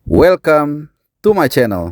Welcome to my channel.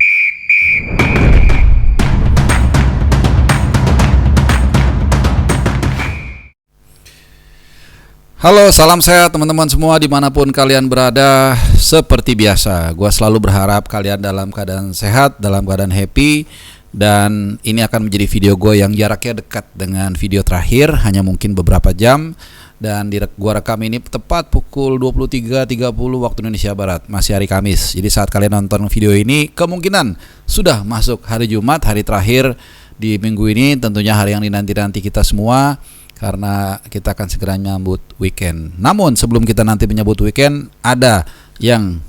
Halo, salam sehat teman-teman semua dimanapun kalian berada. Seperti biasa, gue selalu berharap kalian dalam keadaan sehat, dalam keadaan happy. Dan ini akan menjadi video gue yang jaraknya dekat dengan video terakhir, hanya mungkin beberapa jam. Dan gue rekam ini tepat pukul 23.30 waktu Indonesia Barat, masih hari Kamis. Jadi saat kalian nonton video ini, kemungkinan sudah masuk hari Jumat, hari terakhir di minggu ini. Tentunya hari yang dinanti-nanti kita semua, karena kita akan segera menyambut weekend. Namun sebelum kita nanti menyambut weekend, ada yang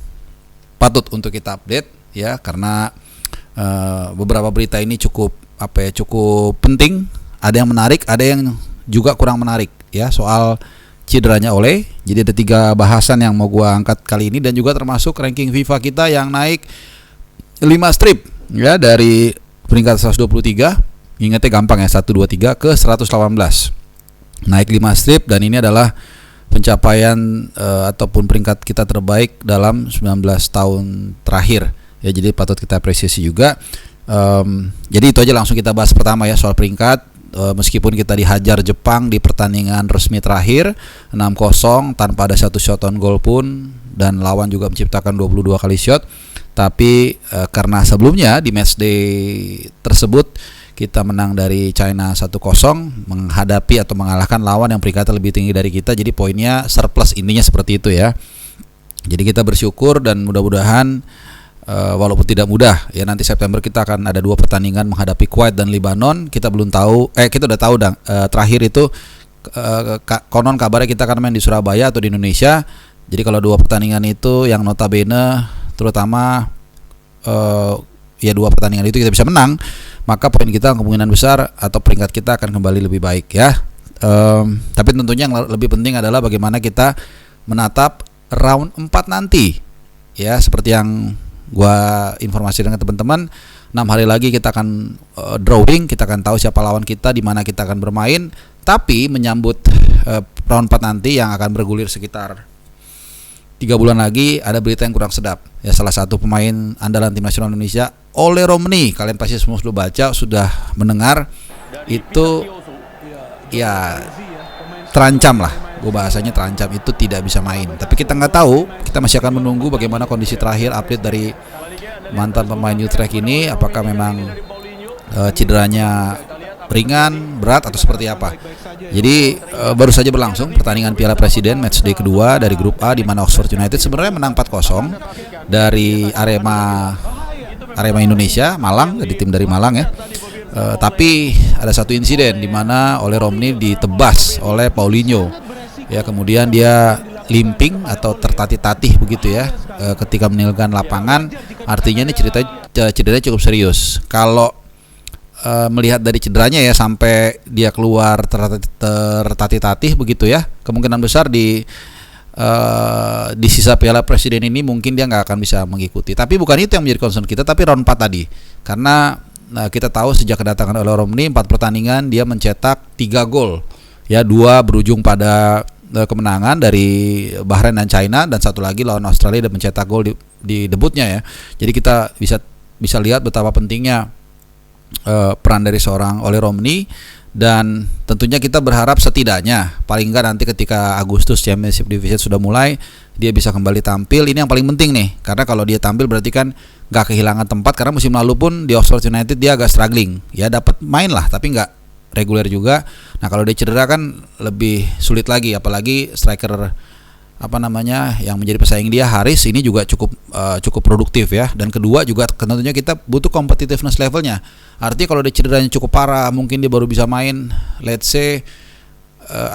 patut untuk kita update ya, karena beberapa berita ini cukup penting. Ada yang menarik, ada yang juga kurang menarik ya, soal cederanya Ole. Jadi ada 3 bahasan yang mau gua angkat kali ini, dan juga termasuk ranking FIFA kita yang naik 5 strip ya, dari peringkat 123, ingatnya gampang ya, 1 2 3 ke 118. Naik 5 strip, dan ini adalah pencapaian ataupun peringkat kita terbaik dalam 19 tahun terakhir ya, jadi patut kita apresiasi juga. Jadi itu aja, langsung kita bahas pertama ya, soal peringkat. Meskipun kita dihajar Jepang di pertandingan resmi terakhir 6-0 tanpa ada satu shot on goal pun, dan lawan juga menciptakan 22 kali shot, tapi karena sebelumnya di matchday tersebut kita menang dari China 1-0, menghadapi atau mengalahkan lawan yang peringkatnya lebih tinggi dari kita, jadi poinnya surplus, intinya seperti itu ya. Jadi kita bersyukur, dan mudah-mudahan walaupun tidak mudah ya, nanti September kita akan ada 2 pertandingan menghadapi Kuwait dan Lebanon. Kita belum tahu, kita udah tahu terakhir itu konon kabarnya kita akan main di Surabaya atau di Indonesia. Jadi kalau 2 pertandingan itu yang notabene terutama ya 2 pertandingan itu kita bisa menang, maka poin kita kemungkinan besar atau peringkat kita akan kembali lebih baik ya. Tapi tentunya yang lebih penting adalah bagaimana kita menatap round 4 nanti ya, seperti yang gua informasikan ke teman-teman. 6 hari lagi kita akan drawing, kita akan tahu siapa lawan kita, di mana kita akan bermain. Tapi menyambut round 4 nanti yang akan bergulir sekitar 3 bulan lagi, ada berita yang kurang sedap ya. Salah satu pemain andalan tim nasional Indonesia, Ole Romni, kalian pasti semua sudah baca, sudah mendengar, itu ya terancam lah, gue bahasanya terancam, itu tidak bisa main. Tapi kita nggak tahu, kita masih akan menunggu bagaimana kondisi terakhir update dari mantan pemain Utrecht ini, apakah memang cederanya ringan, berat, atau seperti apa. Jadi baru saja berlangsung pertandingan Piala Presiden matchday kedua dari grup A, di mana Oxford United sebenarnya menang 4-0 dari Arema Indonesia, Malang, jadi tim dari Malang ya. Tapi ada satu insiden di mana Ole Romni ditebas oleh Paulinho ya, kemudian dia limping atau tertatih-tatih begitu ya ketika meninggalkan lapangan. Artinya ini cederanya cukup serius. Kalau melihat dari cederanya ya, sampai dia keluar tertatih-tatih begitu ya, kemungkinan besar di sisa Piala Presiden ini mungkin dia nggak akan bisa mengikuti. Tapi bukan itu yang menjadi concern kita, tapi round 4 tadi, karena kita tahu sejak kedatangan Ole Romni 4 pertandingan dia mencetak 3 gol ya, 2 berujung pada kemenangan dari Bahrain dan China, dan satu lagi lawan Australia dan mencetak gol di debutnya ya. Jadi kita bisa lihat betapa pentingnya peran dari seorang Ole Romni. Dan tentunya kita berharap setidaknya paling enggak nanti ketika Agustus Championship Division sudah mulai, dia bisa kembali tampil. Ini yang paling penting nih, karena kalau dia tampil berarti kan nggak kehilangan tempat, karena musim lalu pun di Oxford United dia agak struggling ya, dapat main lah tapi nggak reguler juga. Nah kalau dia cedera kan lebih sulit lagi, apalagi striker yang menjadi pesaing dia, Haris, ini juga cukup produktif ya. Dan kedua juga tentunya kita butuh competitiveness levelnya. Artinya kalau dia cederanya cukup parah, mungkin dia baru bisa main let's say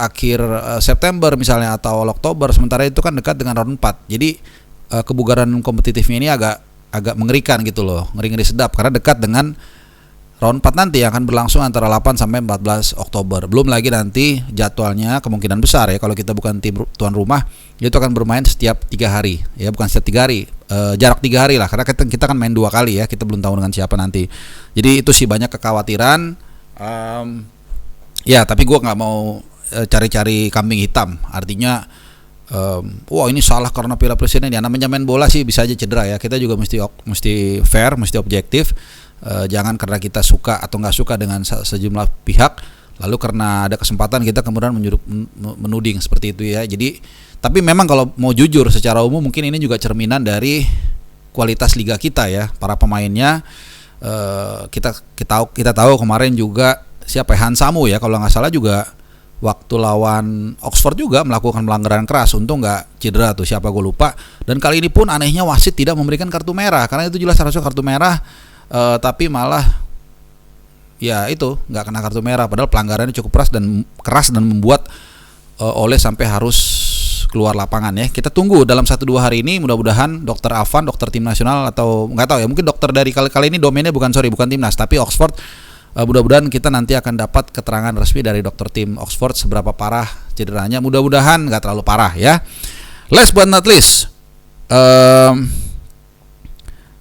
akhir September misalnya atau Oktober, sementara itu kan dekat dengan round 4. Jadi kebugaran kompetitifnya ini agak mengerikan gitu loh, ngeri-ngeri sedap, karena dekat dengan round 4 nanti yang akan berlangsung antara 8 sampai 14 Oktober. Belum lagi nanti jadwalnya kemungkinan besar ya, kalau kita bukan tim tuan rumah, itu akan bermain setiap 3 hari ya, bukan setiap 3 hari, jarak 3 hari lah, karena kita kan main 2 kali ya, kita belum tahu dengan siapa nanti. Jadi itu sih banyak kekhawatiran ya, tapi gue nggak mau cari-cari kambing hitam. Artinya wah ini salah karena Piala Presiden. Ya namanya main bola sih bisa aja cedera ya. Kita juga mesti fair, mesti objektif. Jangan karena kita suka atau nggak suka dengan sejumlah pihak, lalu karena ada kesempatan kita kemudian menuding seperti itu ya. Jadi tapi memang kalau mau jujur secara umum mungkin ini juga cerminan dari kualitas liga kita ya, para pemainnya. Kita tahu kemarin juga siapa ya, Hansamu ya kalau nggak salah juga waktu lawan Oxford juga melakukan pelanggaran keras, untung nggak cedera tuh, siapa gue lupa. Dan kali ini pun anehnya wasit tidak memberikan kartu merah, karena itu jelas harusnya kartu merah, tapi malah ya itu nggak kena kartu merah, padahal pelanggarannya cukup keras dan membuat Ole sampai harus keluar lapangan ya. Kita tunggu dalam 1-2 hari ini, mudah-mudahan Dokter Avan, dokter tim nasional atau nggak tahu ya, mungkin dokter dari kali ini domainnya bukan timnas tapi Oxford. Mudah-mudahan kita nanti akan dapat keterangan resmi dari dokter tim Oxford seberapa parah cederanya. Mudah-mudahan nggak terlalu parah ya. Last but not least,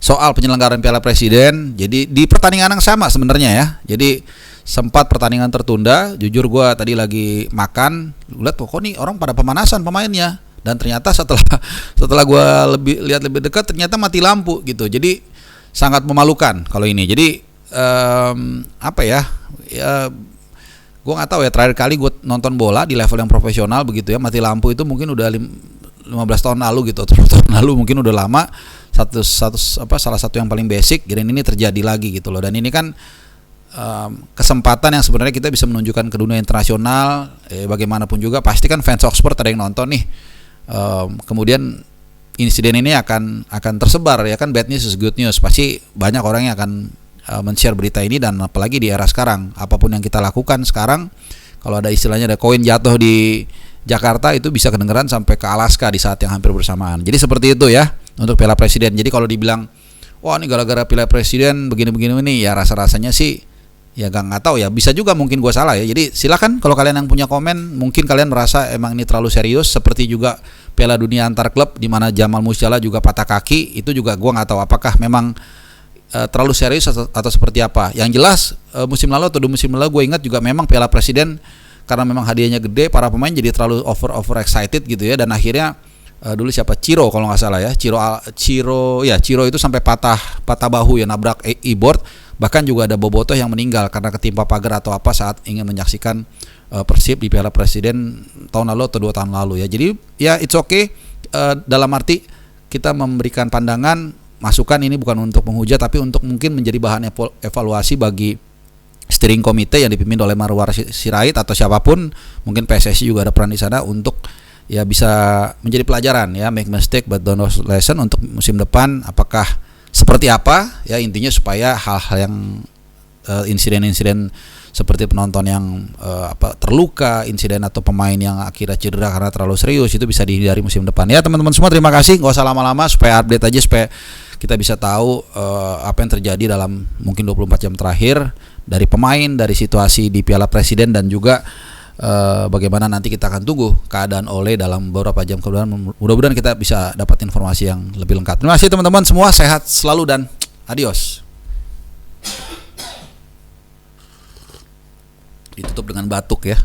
soal penyelenggaraan Piala Presiden. Jadi di pertandingan yang sama sebenarnya ya. Jadi sempat pertandingan tertunda. Jujur gue tadi lagi makan, lihat kok nih orang pada pemanasan pemainnya. Dan ternyata setelah gue lihat lebih dekat ternyata mati lampu gitu. Jadi sangat memalukan kalau ini. Jadi apa ya? Gue nggak tahu ya, terakhir kali gue nonton bola di level yang profesional begitu ya, mati lampu itu mungkin udah 15 tahun lalu gitu, 10 tahun lalu mungkin udah lama. Salah satu yang paling basic, dan ini terjadi lagi gitu loh. Dan ini kan kesempatan yang sebenarnya kita bisa menunjukkan ke dunia internasional. Bagaimanapun juga pasti kan fans Oxford ada yang nonton nih. Kemudian insiden ini akan tersebar ya kan, bad news is good news. Pasti banyak orang yang akan men-share berita ini, dan apalagi di era sekarang, apapun yang kita lakukan sekarang, kalau ada istilahnya ada koin jatuh di Jakarta itu bisa kedengeran sampai ke Alaska di saat yang hampir bersamaan. Jadi seperti itu ya untuk Piala Presiden. Jadi kalau dibilang wah ini gara-gara Piala Presiden begini-begini ini, ya rasa-rasanya sih ya nggak tahu ya, bisa juga mungkin gue salah ya. Jadi silakan kalau kalian yang punya komen, mungkin kalian merasa emang ini terlalu serius, seperti juga Piala Dunia antar klub di mana Jamal Musiala juga patah kaki, itu juga gue nggak tahu apakah memang terlalu serius atau seperti apa. Yang jelas musim lalu atau 2 musim lalu gue ingat juga memang Piala Presiden karena memang hadiahnya gede, para pemain jadi terlalu over excited gitu ya, dan akhirnya dulu siapa, Ciro kalau nggak salah ya, Ciro itu sampai patah bahu ya, nabrak e-board. Bahkan juga ada bobotoh yang meninggal karena ketimpa pagar atau apa saat ingin menyaksikan Persib di Piala Presiden tahun lalu atau 2 tahun lalu ya. Jadi ya it's okay, dalam arti kita memberikan pandangan, masukan, ini bukan untuk menghujat tapi untuk mungkin menjadi bahan evaluasi bagi steering committee yang dipimpin oleh Marwar Sirait atau siapapun, mungkin PSSI juga ada peran di sana untuk ya bisa menjadi pelajaran ya, make mistake but don't lose lesson untuk musim depan. Apakah seperti apa ya, intinya supaya hal-hal yang insiden-insiden seperti penonton yang terluka, insiden atau pemain yang akhirnya cedera karena terlalu serius, itu bisa dihindari musim depan ya teman-teman semua. Terima kasih, nggak usah lama-lama, supaya update aja, supaya kita bisa tahu apa yang terjadi dalam mungkin 24 jam terakhir, dari pemain, dari situasi di Piala Presiden, dan juga bagaimana nanti kita akan tunggu keadaan Ole dalam beberapa jam kemudian. Mudah-mudahan kita bisa dapat informasi yang lebih lengkap. Terima kasih teman-teman semua, sehat selalu dan adios. Ditutup dengan batuk ya.